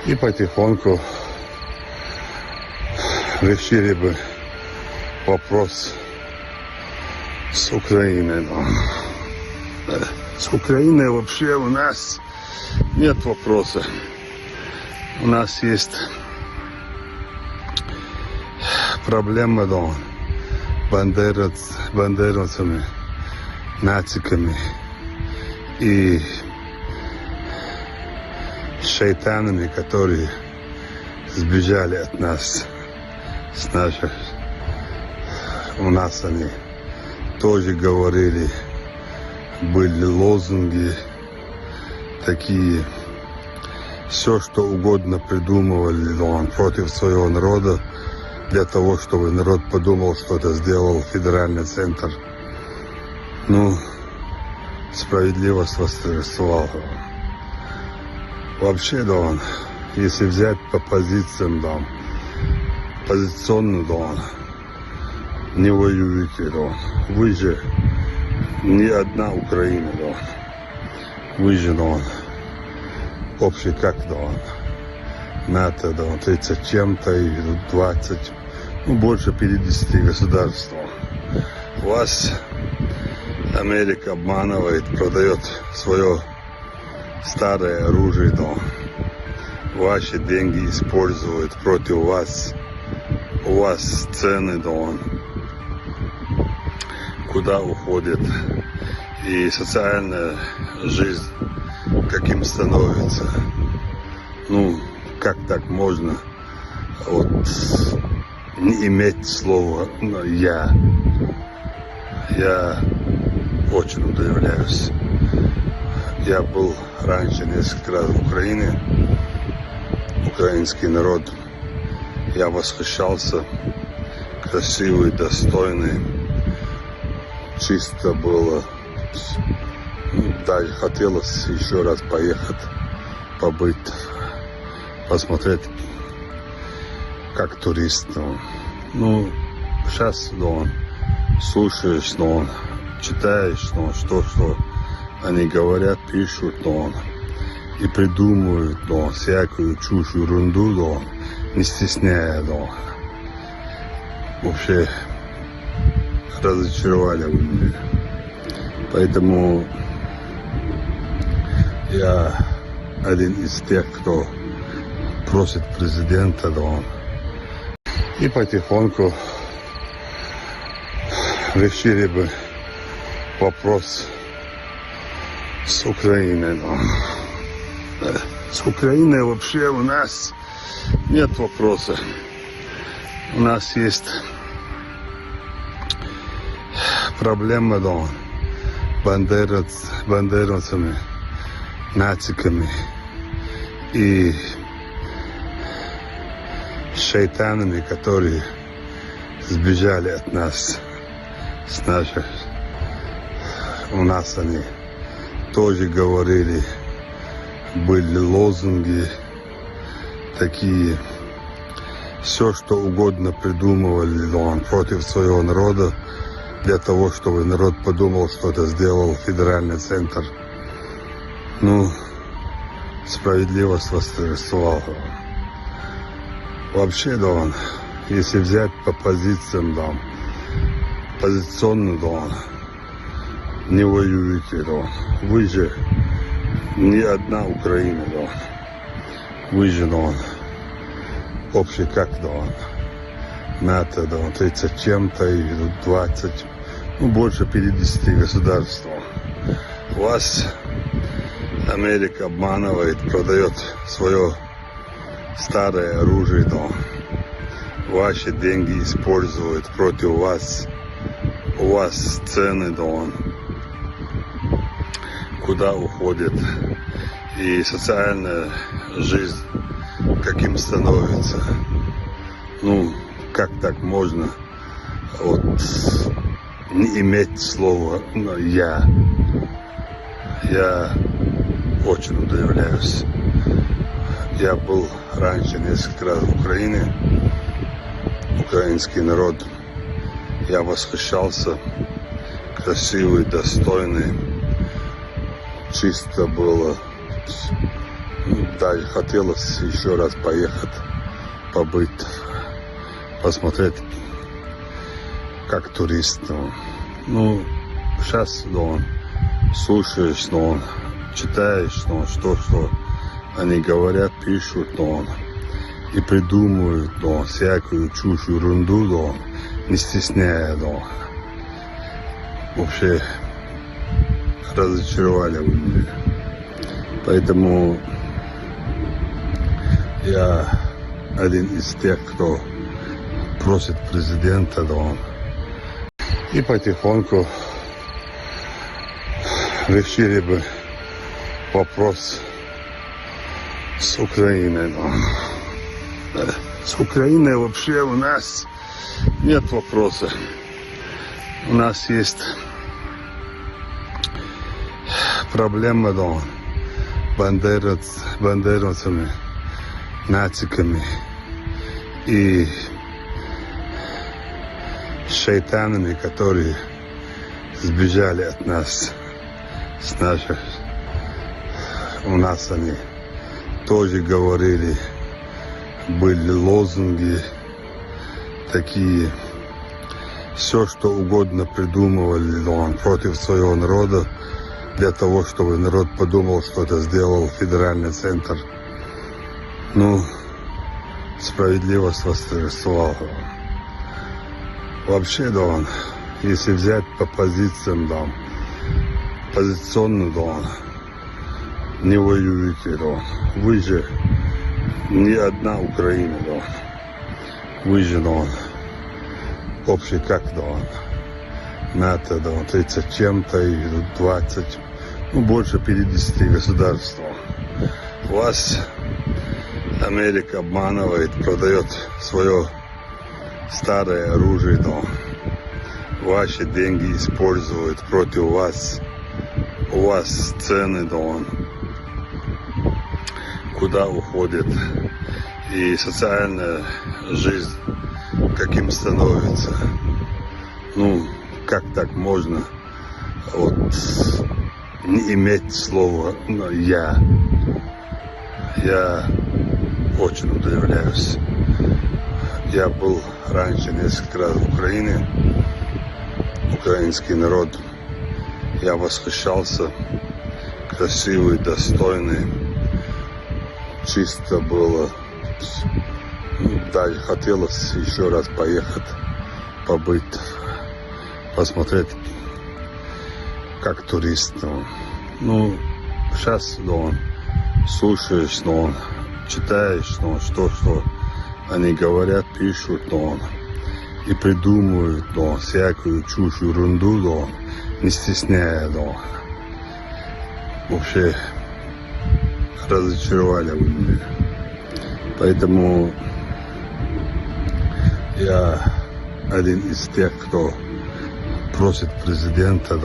И потихоньку решили бы вопрос с Украиной. С Украиной вообще у нас нет вопроса. У нас есть проблема бандеровцами, нациками и шайтанами, которые сбежали от нас, с наших. У нас они тоже говорили, были лозунги такие, все что угодно придумывали против своего народа, для того, чтобы народ подумал, что это сделал федеральный центр. Ну, справедливость восторжествовала. Вообще, если взять по позициям, позиционно, не воюете, вы же не одна Украина, вы же, общий как, НАТО, 30 чем-то и 20, больше 50 государств. Вас Америка обманывает, продает свое старое оружие, ваши деньги используют против вас. У вас цены, куда уходит, и социальная жизнь каким становится. Ну, как так можно не иметь слова «я»? Я очень удивляюсь. Я был раньше несколько раз в Украине, украинский народ. Я восхищался, красивый, достойный, чисто было. Даже хотелось еще раз поехать, побыть, посмотреть, как турист. Ну, сейчас, слушаешь, читаешь, что они говорят, пишут, и придумывают, всякую чушь, ерунду, не стесняя, вообще разочаровали вы меня. Поэтому я один из тех, кто просит президента, и потихоньку решили бы вопрос с Украиной. С Украиной вообще у нас нет вопроса. У нас есть проблема, бандеровцами, нациками и шайтанами, которые сбежали от нас, с наших. У нас они тоже говорили, были лозунги такие, все что угодно придумывали против своего народа, для того, чтобы народ подумал, что это сделал федеральный центр. Ну, справедливость восторжествовала. Вообще, если взять по позициям, позиционно, не воюете, вы же не одна Украина, вы же, общий как, НАТО, 30 чем-то и 20, больше 50 государств. Вас Америка обманывает, продает свое старое оружие, ваши деньги используют против вас. У вас цены, куда уходит, и социальная жизнь каким становится. Ну, как так можно не иметь слова «я»? Я очень удивляюсь. Я был раньше несколько раз в Украине, украинский народ. Я восхищался, красивый, достойный, чисто было. Да, хотелось еще раз поехать, побыть, посмотреть, как турист. Ну, сейчас, слушаешь, читаешь, что они говорят, пишут, и придумывают, всякую чушь, ерунду, не стесняя, Вообще разочаровали вы меня. Поэтому я один из тех, кто просит президента, и потихоньку решили бы вопрос с Украиной. С Украиной вообще у нас нет вопроса. У нас есть проблема, бандеровцами, нациками и шайтанами, которые сбежали от нас, с наших. У нас они тоже говорили, были лозунги такие, все что угодно придумывали, против своего народа, для того, чтобы народ подумал, что это сделал федеральный центр. Ну, справедливость восторжествовала. Вообще, если взять по позициям, позиционно, не воюете, вы же не одна Украина, вы же, общий как, НАТО, 30 чем-то и 20, больше 50 государств. Вас Америка обманывает, продает свое старое оружие, ваши деньги используют против вас. У вас цены, куда уходит, и социальная жизнь каким становится. Ну, как так можно не иметь слова «я». Я очень удивляюсь. Я был раньше несколько раз в Украине, украинский народ. Я восхищался, красивый, достойный, чисто было. Да, хотелось еще раз поехать, побыть, посмотреть, как турист. Ну, сейчас, слушаешь, читаешь, что они говорят, пишут, и придумывают, всякую чушь, ерунду, не стесняя, Вообще разочаровали вы меня. Поэтому я один из тех, кто просит президента,